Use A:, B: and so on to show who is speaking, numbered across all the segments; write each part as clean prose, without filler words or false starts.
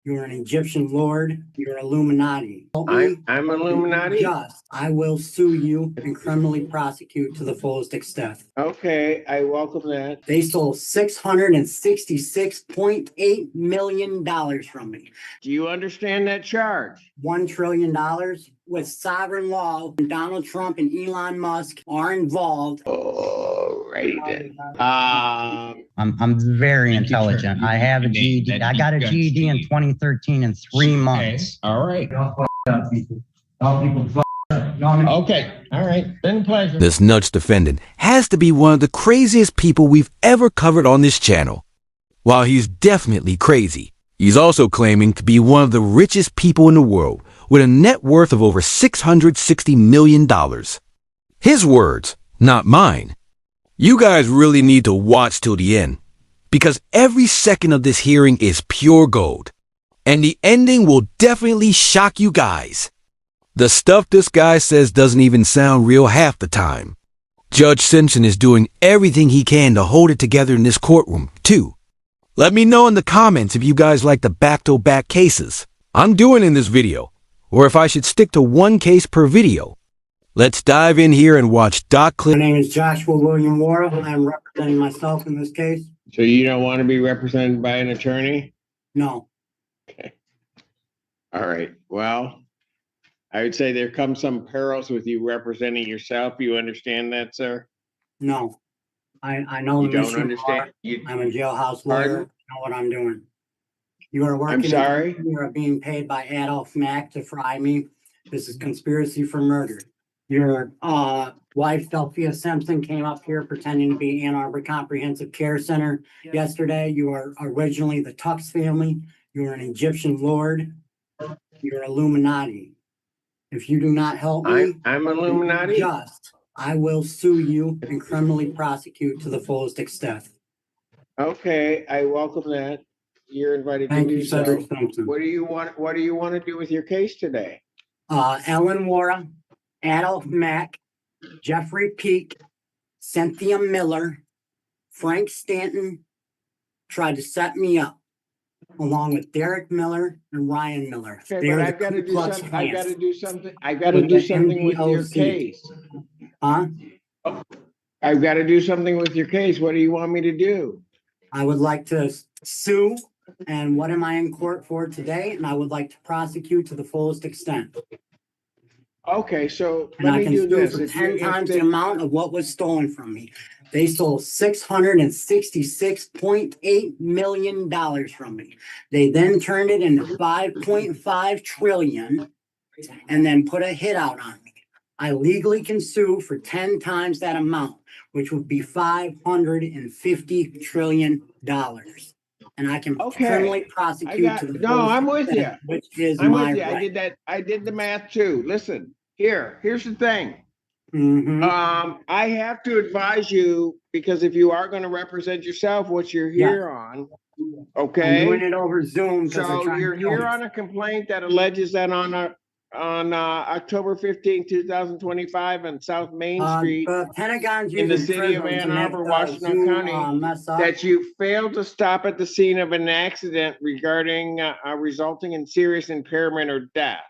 A: You're an Egyptian lord. You're Illuminati.
B: I'm Illuminati?
A: Just, I will sue you and criminally prosecute to the fullest extent.
B: Okay, I welcome that.
A: They stole $666.8 million from me.
B: Do you understand that charge?
A: $1 trillion with sovereign law. Donald Trump and Elon Musk are involved.
B: Alrighty then.
C: I'm very intelligent. I have a GED. I got a GED in 2013 in 3 months.
B: All right. Okay. All right. Been pleasure.
D: This nuts defendant has to be one of the craziest people we've ever covered on this channel. While he's definitely crazy, he's also claiming to be one of the richest people in the world with a net worth of over $660 million. His words, not mine. You guys really need to watch till the end, because every second of this hearing is pure gold, and the ending will definitely shock you guys. The stuff this guy says doesn't even sound real half the time. Judge Simpson is doing everything he can to hold it together in this courtroom, too. Let me know in the comments if you guys like the back-to-back cases I'm doing in this video, or if I should stick to one case per video. Let's dive in here and watch Doc Clip.
A: My name is Joshua William Wara. I'm representing myself in this case.
B: So you don't want to be represented by an attorney?
A: No.
B: Okay. All right. Well, I would say there come some perils with you representing yourself. You understand that, sir?
A: No. I know
B: You
A: the
B: don't
A: mission
B: understand?
A: bar. I'm a jailhouse lawyer.
B: Pardon?
A: I know what I'm doing. You are working.
B: I'm sorry?
A: You are being paid by Adolf Mack to fry me. This is conspiracy for murder. Your wife, Delphia Simpson, came up here pretending to be Ann Arbor Comprehensive Care Center yesterday. You are originally the Tux family. You are an Egyptian lord. You're Illuminati. If you do not help me,
B: I'm Illuminati?
A: just, I will sue you and criminally prosecute to the fullest extent.
B: Okay, I welcome that. You're invited to
A: Thank
B: do
A: you,
B: so.
A: Cedric Simpson.
B: What do you want to do with your case today?
A: Ellen Wara, Adolf Mack, Jeffrey Peak, Cynthia Miller, Frank Stanton tried to set me up, along with Derek Miller and Ryan Miller.
B: Okay,
A: They're
B: but
A: the
B: I've got to
A: Ku
B: do
A: Klux
B: something. I've got
A: Klans.
B: to do something. I've got to
A: With
B: do
A: the
B: something with your
A: NDOC.
B: case.
A: Huh?
B: I've got to do something with your case. What do you want me to do?
A: I would like to sue, and what am I in court for today? And I would like to prosecute to the fullest extent.
B: Okay, so
A: And
B: let
A: I
B: me
A: can
B: do
A: sue
B: this.
A: for
B: If
A: 10
B: you-
A: times
B: if
A: the amount of what was stolen from me. They stole $666.8 million from me. They then turned it into $5.5 trillion and then put a hit out on me. I legally can sue for 10 times that amount, which would be $550 trillion. And I can
B: Okay.
A: criminally prosecute to the fullest
B: I'm with you.
A: extent, which is
B: I'm
A: my
B: with you.
A: right.
B: I did the math too. Listen, here's the thing.
A: Mhm.
B: I have to advise you, because if you are going to represent yourself, what you're here on,
A: I'm doing
B: okay?
A: it over Zoom because they're
B: So
A: trying
B: you're
A: to kill
B: here
A: me.
B: on a complaint that alleges that on October 15, 2025 on South Main Street
A: The Pentagon's
B: in the
A: using
B: city of
A: prism to
B: Ann
A: make
B: Arbor,
A: the
B: Washington
A: Zoom,
B: County,
A: mess up.
B: that you failed to stop at the scene of an accident regarding resulting in serious impairment or death.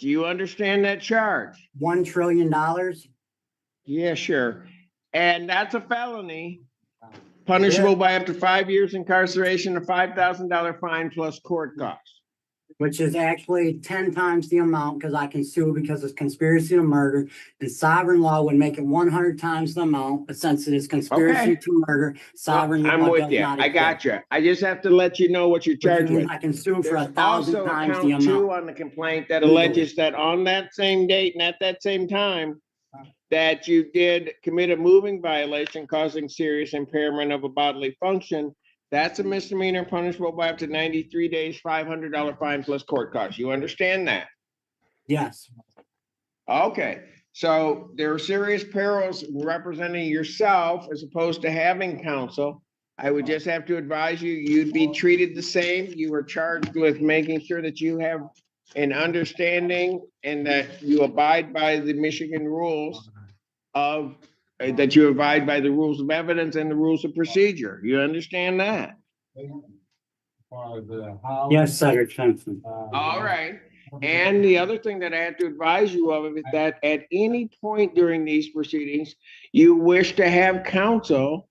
B: Do you understand that charge?
A: $1 trillion.
B: Yeah, sure. And that's a felony, punishable by up to 5 years incarceration, a $5,000 fine plus court costs.
A: Which is actually 10 times the amount, because I can sue because it's conspiracy to murder, and sovereign law would make it 100 times the amount, but since it is conspiracy
B: Okay.
A: to murder, sovereign
B: I'm
A: law
B: with
A: does
B: you.
A: not
B: I
A: exist.
B: got you. I just have to let you know what you're
A: Which
B: charged
A: means
B: with.
A: I can sue for
B: There's
A: 1,000
B: also a
A: times the
B: count 2
A: amount.
B: on the complaint that alleges that on that same date and at that same time, that you did commit a moving violation causing serious impairment of a bodily function. That's a misdemeanor punishable by up to 93 days, $500 fine plus court costs. You understand that?
A: Yes.
B: Okay, so there are serious perils representing yourself as opposed to having counsel. I would just have to advise you, you'd be treated the same. You are charged with making sure that you have an understanding and that you abide by the Michigan rules of, that you abide by the rules of evidence and the rules of procedure. You understand that?
A: Yes, Cedric Simpson.
B: All right. And the other thing that I have to advise you of is that at any point during these proceedings, you wish to have counsel.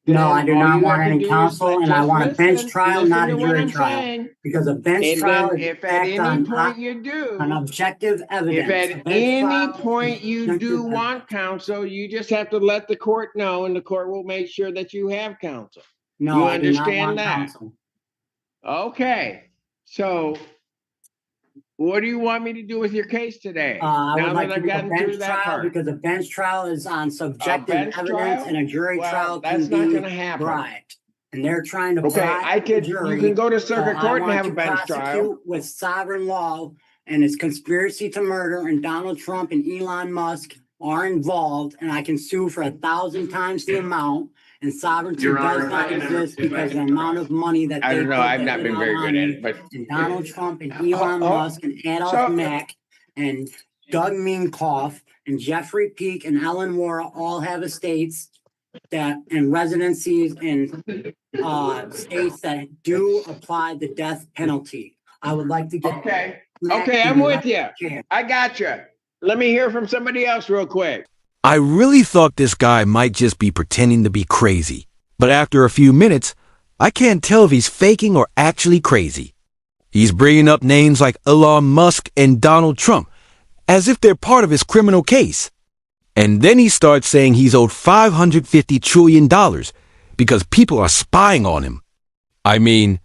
A: No, I do
B: then all
A: not
B: you
A: want
B: have to
A: any
B: do is
A: counsel, and I
B: just
A: want a bench
B: listen-
A: trial,
B: listen
A: not
B: to
A: a
B: what
A: jury
B: I'm
A: trial.
B: saying.
A: Because a bench
B: And
A: trial
B: then
A: is
B: if at
A: based
B: any
A: on
B: point you do,
A: objective
B: if
A: evidence. A
B: at
A: bench
B: any
A: trial
B: point
A: is
B: you
A: objective
B: do
A: evidence.
B: want counsel, you just have to let the court know and the court will make sure that you have counsel.
A: No,
B: You
A: I do not
B: understand
A: want
B: that?
A: counsel.
B: Okay, so what do you want me to do with your case today?
A: I would
B: Now
A: like
B: that
A: to
B: I've
A: do a
B: gotten through
A: bench
B: that
A: trial
B: part.
A: because a bench trial is on subjective
B: bench
A: evidence
B: trial?
A: and a jury
B: Well,
A: trial
B: that's
A: can
B: not
A: be
B: gonna happen.
A: bribed. And they're trying to
B: Okay,
A: bribe the
B: you
A: jury.
B: can go to
A: So
B: circuit
A: I
B: court and
A: want
B: have a
A: to
B: bench trial.
A: prosecute with sovereign law and it's conspiracy to murder and Donald Trump and Elon Musk are involved and I can sue for 1,000 times the amount and sovereignty
B: Your
A: does
B: Honor,
A: not
B: if I-
A: exist
B: if I
A: because the
B: can-
A: amount of money that
B: I
A: they
B: don't know,
A: put
B: I've
A: that
B: not
A: hit
B: been
A: out
B: very
A: on
B: good at
A: me
B: it, but.
A: and Donald Trump and Elon Musk and Adolf Mack and Doug Minkoff and Jeffrey Peak and Ellen Wara all have estates that and residencies in states that do apply the death penalty. I would like to get
B: Okay,
A: Mack
B: okay,
A: in
B: I'm
A: the
B: with you.
A: chair.
B: I got you. Let me hear from somebody else real quick.
D: I really thought this guy might just be pretending to be crazy. But after a few minutes, I can't tell if he's faking or actually crazy. He's bringing up names like Elon Musk and Donald Trump, as if they're part of his criminal case. And then he starts saying he's owed $550 trillion because people are spying on him. I mean,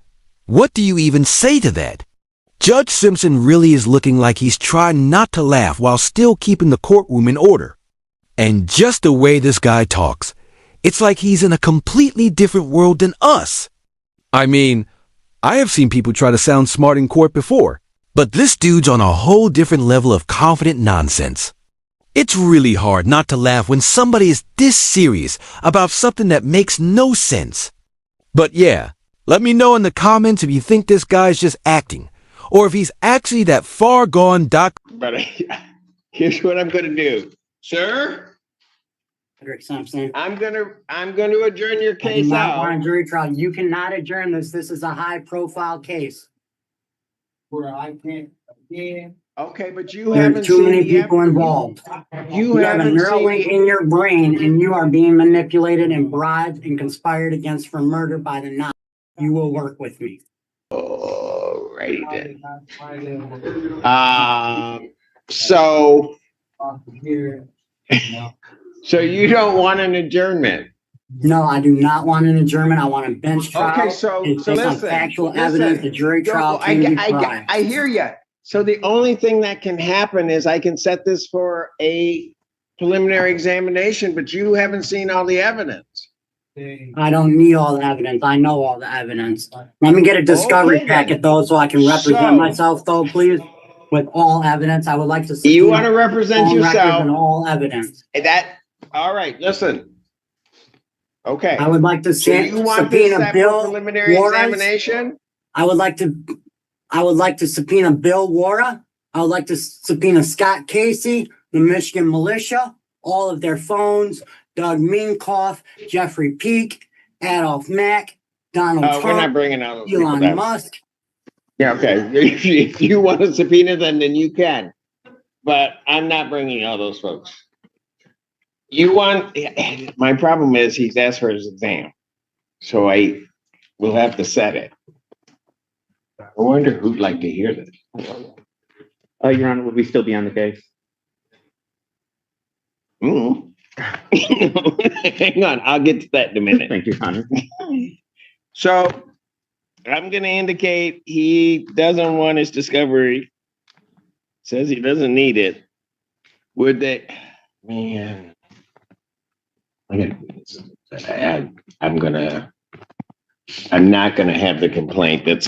D: what do you even say to that? Judge Simpson really is looking like he's trying not to laugh while still keeping the courtroom in order. And just the way this guy talks, it's like he's in a completely different world than us. I mean, I have seen people try to sound smart in court before, but this dude's on a whole different level of confident nonsense. It's really hard not to laugh when somebody is this serious about something that makes no sense. But yeah, let me know in the comments if you think this guy's just acting, or if he's actually that far gone
B: But here's what I'm gonna do. Sir,
A: Cedric Simpson.
B: I'm gonna adjourn your
A: I do
B: case
A: not want a
B: out.
A: jury trial. You cannot adjourn this. This is a high profile case. Where I can't,
B: Okay, but you
A: there's
B: haven't
A: too
B: seen
A: many
B: the
A: people involved.
B: You
A: You have a
B: haven't
A: Neuralink
B: seen.
A: in your brain and you are being manipulated and bribed and conspired against for murder by the Nazis. You will work with me.
B: Alrighty then. So you don't want an adjournment?
A: No, I do not want an adjournment. I want a bench trial.
B: Okay, so
A: It's based on
B: listen.
A: factual evidence. The jury trial can be bribed.
B: I hear you. So the only thing that can happen is I can set this for a preliminary examination, but you haven't seen all the evidence.
A: I don't need all the evidence. I know all the evidence. Let me get a discovery
B: Okay, then.
A: packet though, so I can represent
B: So-
A: myself though, please. With all evidence, I would like to.
B: You want to represent
A: all records
B: yourself?
A: and all evidence.
B: All right, listen. Okay.
A: I would like to
B: So you want this
A: subpoena
B: set for
A: Bill
B: preliminary
A: Juarez.
B: examination?
A: I would like to subpoena Bill Wara. I would like to subpoena Scott Casey, the Michigan militia, all of their phones, Doug Minkoff, Jeffrey Peak, Adolf Mack, Donald
B: We're not
A: Trump,
B: bringing out those people
A: Elon
B: then.
A: Musk.
B: Yeah, okay. If you want to subpoena them, then you can. But I'm not bringing all those folks. My problem is he's asked for his exam. So I will have to set it. I wonder who'd like to hear this.
E: Your Honor, would we still be on the case?
B: Hang on, I'll get to that in a minute.
E: Thank you, Your Honor.
B: So I'm going to indicate he doesn't want his discovery. Says he doesn't need it. Would they, man, I'm not gonna have the complaint that's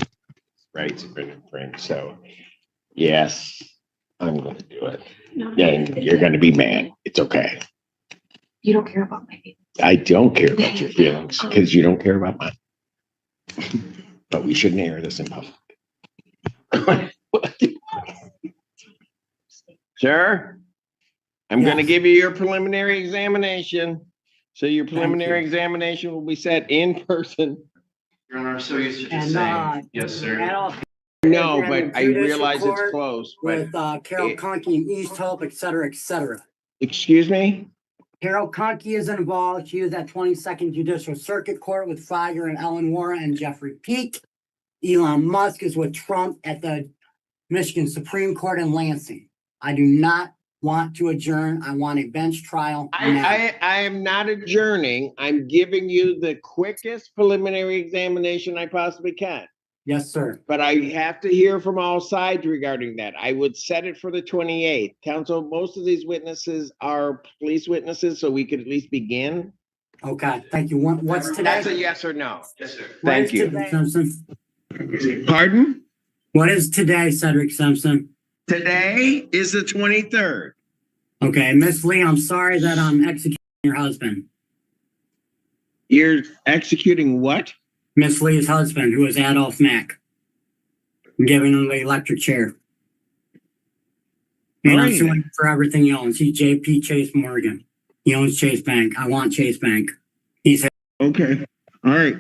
B: rights have been infringed. So yes, I'm gonna do it. And you're gonna be mad. It's okay.
F: You don't care about my feelings.
B: I don't care about your feelings because you don't care about mine. But we shouldn't air this in public. Sir, I'm gonna
A: Yes.
B: give you your preliminary examination. So your preliminary examination will be set in person
G: Your Honor, I'm so used to just
A: And,
G: saying, yes, sir.
A: Adolf
B: No,
A: We're in
B: but I
A: judicial
B: realize it's
A: court
B: close, but,
A: with, Carol
B: it-
A: Conkey and East Hope, et cetera, et cetera.
B: excuse me?
A: Carol Conkey is involved. She is at 22nd Judicial Circuit Court with Feiger and Ellen Warren and Jeffrey Peake. Elon Musk is with Trump at the Michigan Supreme Court in Lansing. I do not want to adjourn. I want a bench trial now.
B: I am not adjourning. I'm giving you the quickest preliminary examination I possibly can.
A: Yes, sir.
B: But I have to hear from all sides regarding that. I would set it for the 28th. Counsel, most of these witnesses are police witnesses, so we could at least begin.
A: Okay, thank you. What's today?
B: That's a yes or no.
G: Yes, sir.
A: What
B: Thank
A: is
B: you.
A: today, Simpson?
B: Pardon?
A: What is today, Cedric Simpson?
B: Today is the 23rd.
A: Okay, Miss Lee, I'm sorry that I'm executing your husband.
B: You're executing what?
A: Miss Lee's husband, who is Adolf Mack. I'm giving him the electric chair. And I'm
B: Alrighty
A: suing
B: then.
A: him for everything he owns. He's JP Chase Morgan. He owns Chase Bank. I want Chase Bank.
B: Okay, all right.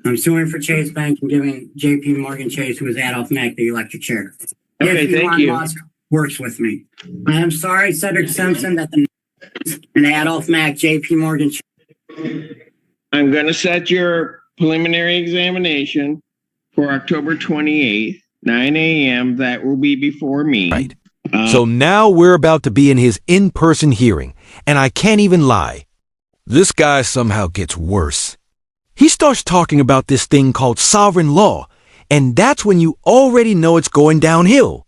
A: I'm suing for Chase Bank and giving JP Morgan Chase, who is Adolf Mack, the electric chair.
B: Okay,
A: If
B: thank
A: Elon
B: you.
A: Musk works with me. I am sorry, Cedric Simpson, that the and Adolf Mack, JP Morgan.
B: I'm gonna set your preliminary examination for October 28th, 9 a.m. That will be before me.
D: Right. So now we're about to be in his in-person hearing, and I can't even lie. This guy somehow gets worse. He starts talking about this thing called sovereign law, and that's when you already know it's going downhill.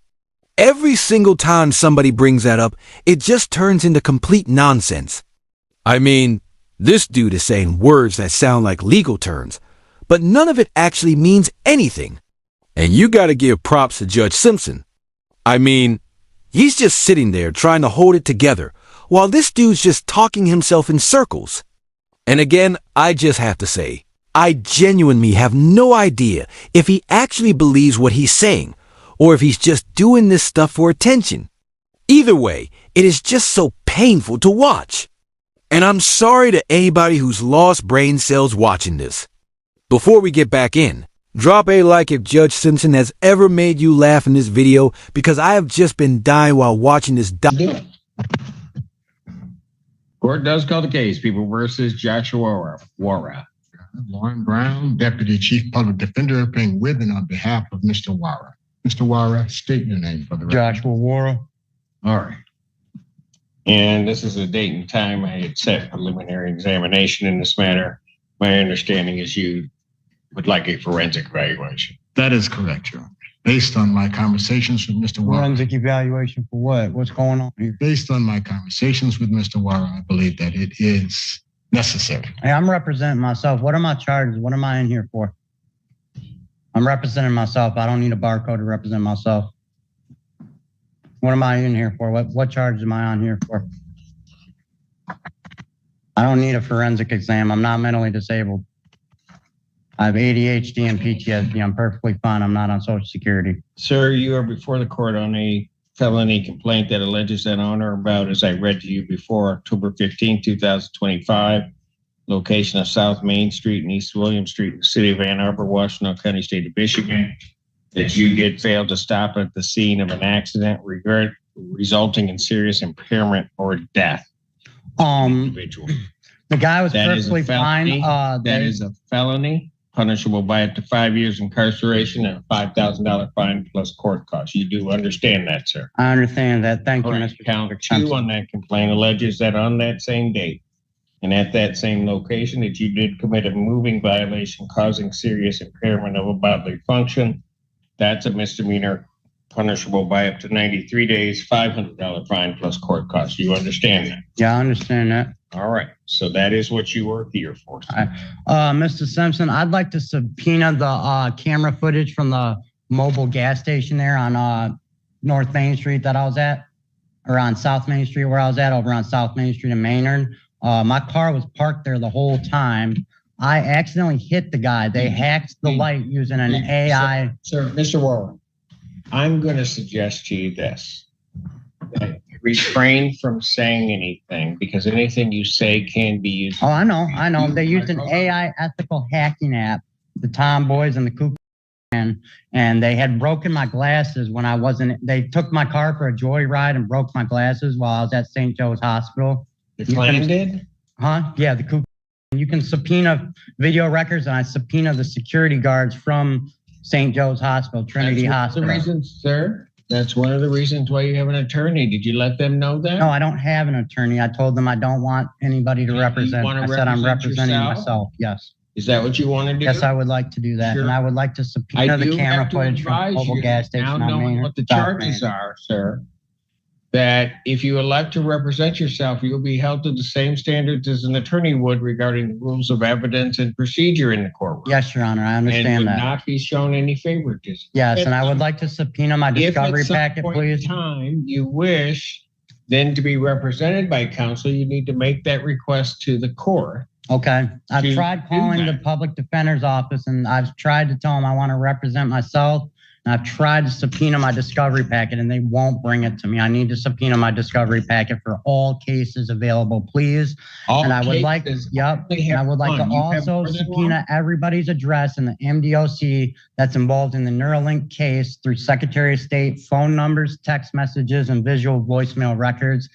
D: Every single time somebody brings that up, it just turns into complete nonsense. I mean, this dude is saying words that sound like legal terms, but none of it actually means anything. And you gotta give props to Judge Simpson. I mean, he's just sitting there trying to hold it together, while this dude's just talking himself in circles. And again, I just have to say, I genuinely have no idea if he actually believes what he's saying, or if he's just doing this stuff for attention. Either way, it is just so painful to watch. And I'm sorry to anybody who's lost brain cells watching this. Before we get back in, drop a like if Judge Simpson has ever made you laugh in this video, because I have just been dying while watching this.
H: Court does call the case, People versus Joshua Wara.
I: Lauren Brown, Deputy Chief Public Defender, appearing with and on behalf of Mr. Wara. Mr. Wara, state your name for the record.
H: Joshua Wara. All right. And this is the date and time I had set preliminary examination in this matter. My understanding is you would like a forensic evaluation.
I: That is correct, Your Honor. Based on my conversations with Mr. Wara,
C: Forensic evaluation for what? What's going on here?
I: based on my conversations with Mr. Wara, I believe that it is necessary.
C: Hey, I'm representing myself. What are my charges? What am I in here for? I'm representing myself. I don't need a barcode to represent myself. What am I in here for? What charges am I on here for? I don't need a forensic exam. I'm not mentally disabled. I have ADHD and PTSD. I'm perfectly fine. I'm not on Social Security.
H: Sir, you are before the court on a felony complaint that alleges that on or about, as I read to you before, October 15, 2025, location of South Main Street and East William Street in the city of Ann Arbor, Washington County, state of Michigan, that you did fail to stop at the scene of an accident resulting in serious impairment or death. Individual.
C: The guy was
H: That is a
C: perfectly fine.
H: felony. That is a felony, punishable by up to 5 years incarceration and a $5,000 fine plus court costs. You do understand that, sir?
C: I understand that. Thank you,
H: All right,
C: Mr.
H: count
C: Simpson.
H: 2 on that complaint alleges that on that same date and at that same location that you did commit a moving violation causing serious impairment of a bodily function. That's a misdemeanor, punishable by up to 93 days, $500 fine plus court costs. You understand that?
C: Yeah, I understand that.
H: All right. So that is what you were here for.
C: Mr. Simpson, I'd like to subpoena the camera footage from the mobile gas station there on North Main Street that I was at, or on South Main Street where I was at, over on South Main Street in Maynard. My car was parked there the whole time. I accidentally hit the guy. They hacked the light using an AI.
H: Sir, Mr. Warren, I'm going to suggest to you this. That refrain from saying anything, because anything you say can be used.
C: Oh, I know. They used an AI ethical hacking app the tomboys and the Ku Klux, and they had broken my glasses when I wasn't. They took my car for a joyride and broke my glasses while I was at St. Joe's Hospital.
H: The Klan did?
C: Huh? Yeah, the Ku Klux. You can subpoena video records, and I subpoena the security guards from St. Joe's Hospital, Trinity Hospital.
H: That's one of the reasons, sir. That's one of the reasons why you have an attorney. Did you let them know that?
C: No, I don't have an attorney. I told them I don't want anybody to
H: You
C: represent.
H: wanna
C: I said I'm
H: represent
C: representing
H: yourself?
C: myself. Yes.
H: Is that what you want to do?
C: Yes, I would like to do that.
H: Sure.
C: And I would like to subpoena the
H: do
C: camera
H: have to
C: footage from
H: advise
C: mobile
H: you,
C: gas station
H: now
C: on
H: knowing
C: Main.
H: what the
C: South
H: charges
C: Main.
H: are, sir, that if you elect to represent yourself, you'll be held to the same standards as an attorney would regarding the rules of evidence and procedure in the courtroom.
C: Yes, Your Honor, I
H: And
C: understand
H: would
C: that.
H: not be shown any favoritism.
C: Yes, and I would like to subpoena my discovery
H: If at some
C: packet,
H: point in
C: please.
H: time you wish then to be represented by counsel, you need to make that request to the court.
C: Okay. I've
H: to
C: tried
H: do
C: calling the
H: that.
C: public defender's office, and I've tried to tell them I want to represent myself. And I've tried to subpoena my discovery packet, and they won't bring it to me. I need to subpoena my discovery packet for all cases available, please.
H: All
C: And I would like,
H: cases
C: yep,
H: only
C: and I
H: have
C: would like to
H: one. You have
C: also
H: more than one?
C: subpoena everybody's address in the MDOC that's involved in the Neuralink case through Secretary of State, phone numbers, text messages, and visual voicemail records.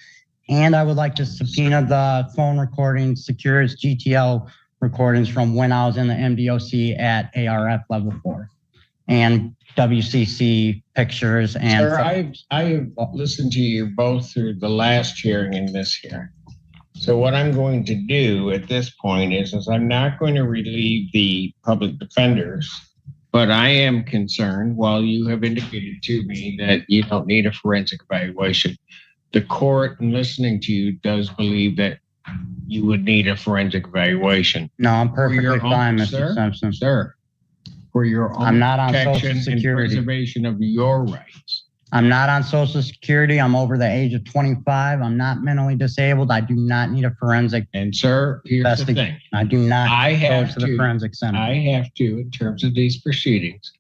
C: And I would like to subpoena the phone recordings, Securus GTL recordings from when I was in the MDOC at ARF level 4. And WCC pictures and.
H: Sir, I have listened to you both through the last hearing and this hearing. So what I'm going to do at this point is I'm not going to relieve the public defenders, but I am concerned, while you have indicated to me that you don't need a forensic evaluation, the court, in listening to you, does believe that you would need a forensic evaluation.
C: No, I'm perfectly
H: your own-
C: fine,
H: sir?
C: Mr. Simpson.
H: Sir, for your own
C: I'm not on Social
H: protection and
C: Security.
H: preservation of your rights.
C: I'm not on Social Security. I'm over the age of 25. I'm not mentally disabled. I do not need a forensic.
H: And sir, here's the
C: Investigate.
H: thing.
C: I do not
H: I
C: go
H: have
C: to the
H: to,
C: forensic center.
H: I have to, in terms of these proceedings,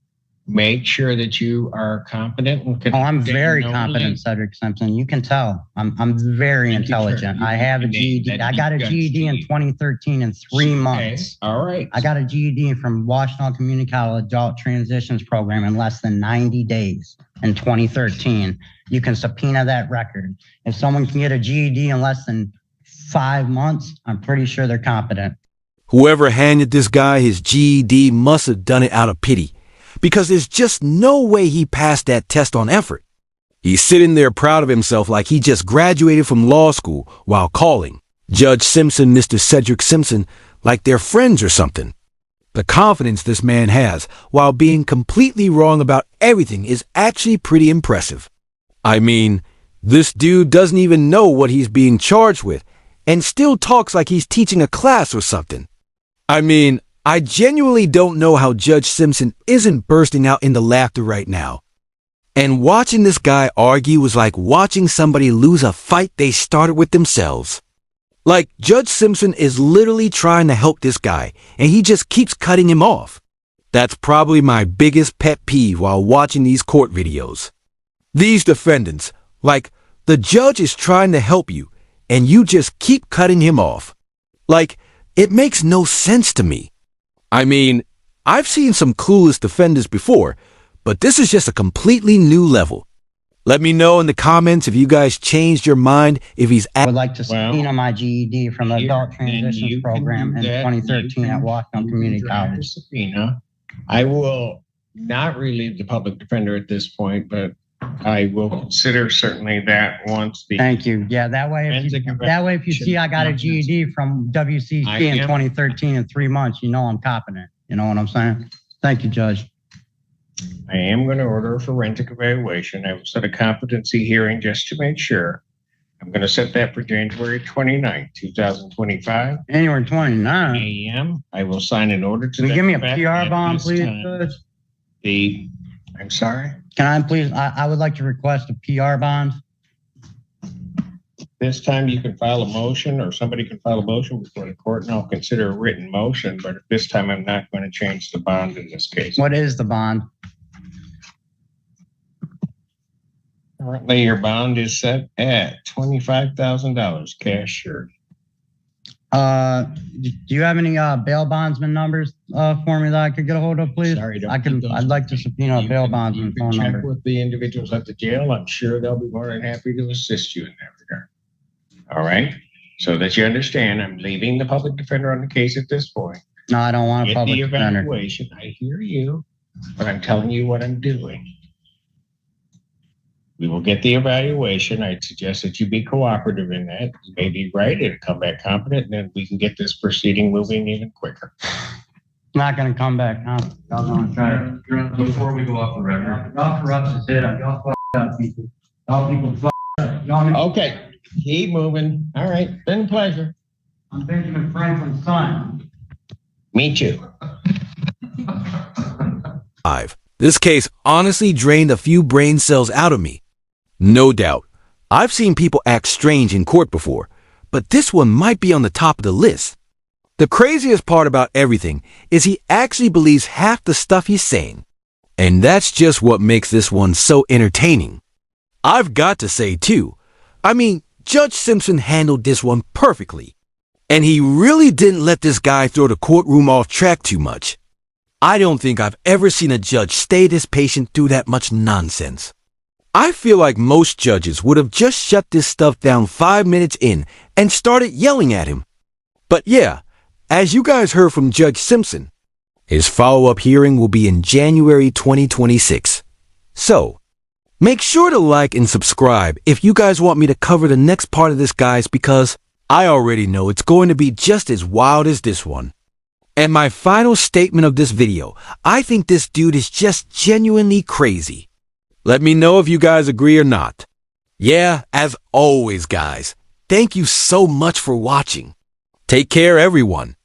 H: make sure that you are competent and
C: Oh, I'm
H: conducting
C: very
H: no
C: competent,
H: link.
C: Cedric Simpson. You can tell. I'm very
H: Thank you, sir.
C: intelligent. I have a
H: You
C: GED.
H: that
C: I got a
H: you've got
C: GED in
H: GED.
C: 2013 in 3 months.
H: Okay, all right.
C: I got a GED from Washington Community College Adult Transitions Program in less than 90 days in 2013. You can subpoena that record. If someone can get a GED in less than 5 months, I'm pretty sure they're competent.
D: Whoever handed this guy his GED must have done it out of pity, because there's just no way he passed that test on effort. He's sitting there proud of himself like he just graduated from law school while calling Judge Simpson Mr. Cedric Simpson like they're friends or something. The confidence this man has while being completely wrong about everything is actually pretty impressive. I mean, this dude doesn't even know what he's being charged with and still talks like he's teaching a class or something. I mean, I genuinely don't know how Judge Simpson isn't bursting out into laughter right now. And watching this guy argue was like watching somebody lose a fight they started with themselves. Like, Judge Simpson is literally trying to help this guy, and he just keeps cutting him off. That's probably my biggest pet peeve while watching these court videos. These defendants, like, the judge is trying to help you, and you just keep cutting him off. Like, it makes no sense to me. I mean, I've seen some clueless defenders before, but this is just a completely new level. Let me know in the comments if you guys changed your mind, if he's
C: I would like to
H: Well,
C: subpoena my GED from the
H: Here,
C: Adult
H: then you
C: Transitions
H: can
C: Program
H: do
C: in
H: that.
C: 2013
H: You
C: at
H: can-
C: Washington
H: you can
C: Community
H: draft a
C: College.
H: subpoena. I will not relieve the public defender at this point, but I will consider certainly that once the.
C: Thank you. Yeah, that way,
H: Forensic
C: if you see I got a GED from WCC
H: I
C: in
H: am-
C: 2013 in 3 months, you know I'm competent. You know what I'm saying? Thank you, Judge.
H: I am going to order a forensic evaluation. I will set a competency hearing just to make sure. I'm going to set that for January 29th, 2025,
C: January 29.
H: a.m. I will sign an order to.
C: Can you
H: that
C: give me a
H: effect
C: PR
H: at
C: bond,
H: this
C: please,
H: time.
C: Judge?
H: I'm sorry.
C: Can I please, I would like to request a PR bond.
H: This time you can file a motion, or somebody can file a motion before the court, and I'll consider a written motion, but at this time I'm not going to change the bond in this case.
C: What is the bond?
H: Currently, your bond is set at $25,000 cash sure.
C: Do you have any bail bondsman numbers for me that I could get a hold of, please?
H: Sorry, don't
C: I'd
H: give those
C: like to
H: numbers.
C: subpoena a
H: You
C: bail
H: can-
C: bondsman
H: you can
C: phone
H: check
C: number.
H: with the individuals at the jail. I'm sure they'll be more than happy to assist you in that regard. All right? So that you understand, I'm leaving the public defender on the case at this point.
C: No, I don't want a
H: Get
C: public
H: the
C: defender.
H: evaluation. I hear you, but I'm telling you what I'm doing. We will get the evaluation. I'd suggest that you be cooperative in that. You may be right and come back competent, and then we can get this proceeding moving even quicker.
C: Not gonna come back, huh? Y'all gonna try to.
G: Before we go off the record.
C: Y'all corrupt as it. Y'all fucked up people. Y'all people fucked up. Y'all.
H: Okay, keep moving. All right, been a pleasure.
C: I'm Benjamin Franklin's son.
H: Me too.
D: This case honestly drained a few brain cells out of me. No doubt. I've seen people act strange in court before, but this one might be on the top of the list. The craziest part about everything is he actually believes half the stuff he's saying. And that's just what makes this one so entertaining. I've got to say too, Judge Simpson handled this one perfectly. And he really didn't let this guy throw the courtroom off track too much. I don't think I've ever seen a judge stay this patient through that much nonsense. I feel like most judges would have just shut this stuff down 5 minutes in and started yelling at him. But yeah, as you guys heard from Judge Simpson, his follow-up hearing will be in January 2026. So, make sure to like and subscribe if you guys want me to cover the next part of this, guys, because I already know it's going to be just as wild as this one. And my final statement of this video, I think this dude is just genuinely crazy. Let me know if you guys agree or not. Yeah, as always, guys, thank you so much for watching. Take care, everyone.